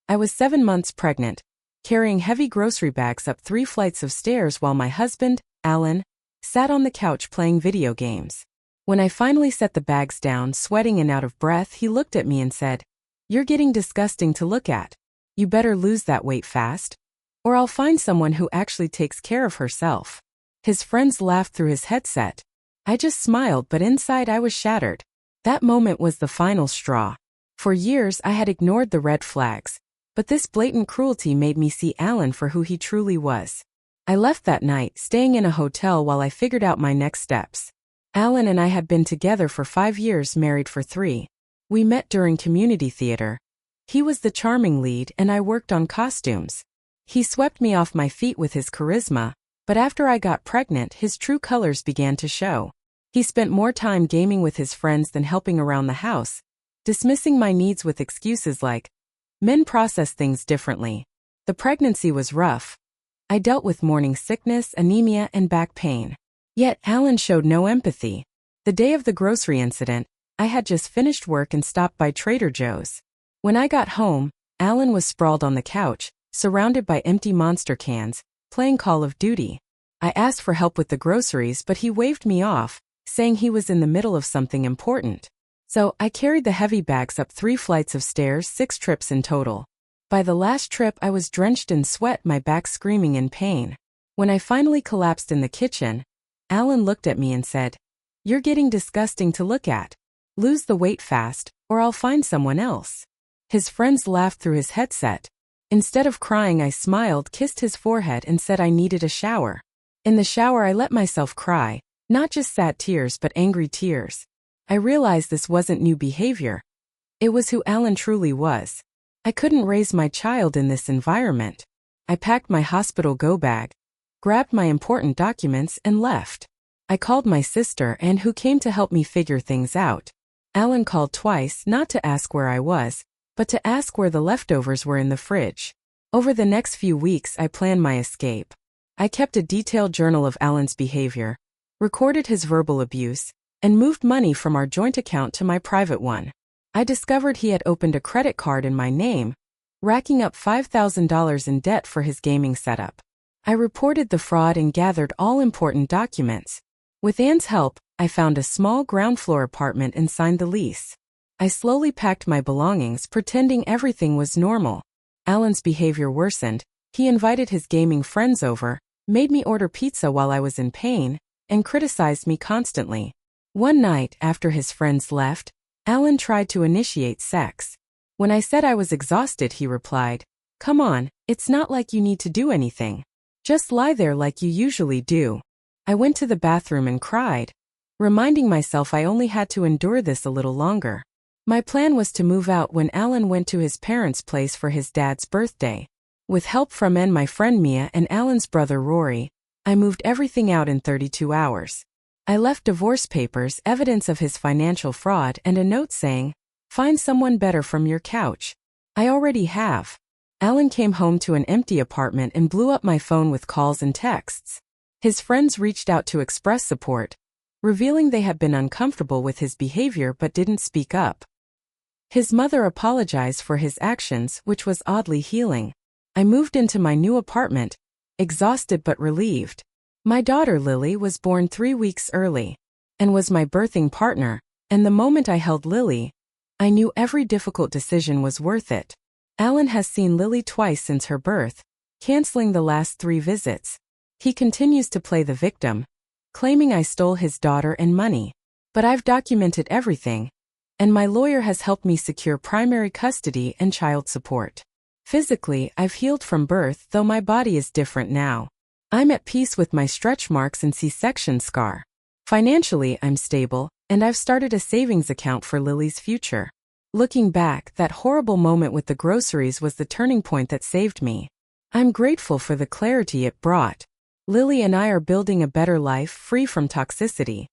I was 7 months pregnant, carrying heavy grocery bags up 3 flights of stairs while my husband, Alan, sat on the couch playing video games. When I finally set the bags down, sweating and out of breath, he looked at me and said, "You're getting disgusting to look at. You better lose that weight fast, or I'll find someone who actually takes care of herself." His friends laughed through his headset. I just smiled, but inside I was shattered. That moment was the final straw. For years I had ignored the red flags, but this blatant cruelty made me see Alan for who he truly was. I left that night, staying in a hotel while I figured out my next steps. Alan and I had been together for 5 years, married for 3. We met during community theater. He was the charming lead and I worked on costumes. He swept me off my feet with his charisma, but after I got pregnant, his true colors began to show. He spent more time gaming with his friends than helping around the house, dismissing my needs with excuses like, "Men process things differently." The pregnancy was rough. I dealt with morning sickness, anemia, and back pain. Yet Alan showed no empathy. The day of the grocery incident, I had just finished work and stopped by Trader Joe's. When I got home, Alan was sprawled on the couch, surrounded by empty Monster cans, playing Call of Duty. I asked for help with the groceries, but he waved me off, saying he was in the middle of something important. So I carried the heavy bags up 3 flights of stairs, 6 trips in total. By the last trip, I was drenched in sweat, my back screaming in pain. When I finally collapsed in the kitchen, Alan looked at me and said, "You're getting disgusting to look at. Lose the weight fast, or I'll find someone else." His friends laughed through his headset. Instead of crying, I smiled, kissed his forehead, and said I needed a shower. In the shower, I let myself cry, not just sad tears but angry tears. I realized this wasn't new behavior. It was who Alan truly was. I couldn't raise my child in this environment. I packed my hospital go bag, grabbed my important documents, and left. I called my sister, and who came to help me figure things out. Alan called twice, not to ask where I was, but to ask where the leftovers were in the fridge. Over the next few weeks, I planned my escape. I kept a detailed journal of Alan's behavior, recorded his verbal abuse, and moved money from our joint account to my private one. I discovered he had opened a credit card in my name, racking up $5,000 in debt for his gaming setup. I reported the fraud and gathered all important documents. With Anne's help, I found a small ground floor apartment and signed the lease. I slowly packed my belongings, pretending everything was normal. Alan's behavior worsened. He invited his gaming friends over, made me order pizza while I was in pain, and criticized me constantly. One night, after his friends left, Alan tried to initiate sex. When I said I was exhausted, he replied, "Come on, it's not like you need to do anything. Just lie there like you usually do." I went to the bathroom and cried, reminding myself I only had to endure this a little longer. My plan was to move out when Alan went to his parents' place for his dad's birthday. With help from my friend Mia, and Alan's brother Rory, I moved everything out in 32 hours. I left divorce papers, evidence of his financial fraud, and a note saying, "Find someone better from your couch. I already have." Alan came home to an empty apartment and blew up my phone with calls and texts. His friends reached out to express support, revealing they had been uncomfortable with his behavior but didn't speak up. His mother apologized for his actions, which was oddly healing. I moved into my new apartment, exhausted but relieved. My daughter Lily was born 3 weeks early, and was my birthing partner, and the moment I held Lily, I knew every difficult decision was worth it. Alan has seen Lily twice since her birth, canceling the last 3 visits. He continues to play the victim, claiming I stole his daughter and money. But I've documented everything, and my lawyer has helped me secure primary custody and child support. Physically, I've healed from birth, though my body is different now. I'm at peace with my stretch marks and C-section scar. Financially, I'm stable, and I've started a savings account for Lily's future. Looking back, that horrible moment with the groceries was the turning point that saved me. I'm grateful for the clarity it brought. Lily and I are building a better life, free from toxicity.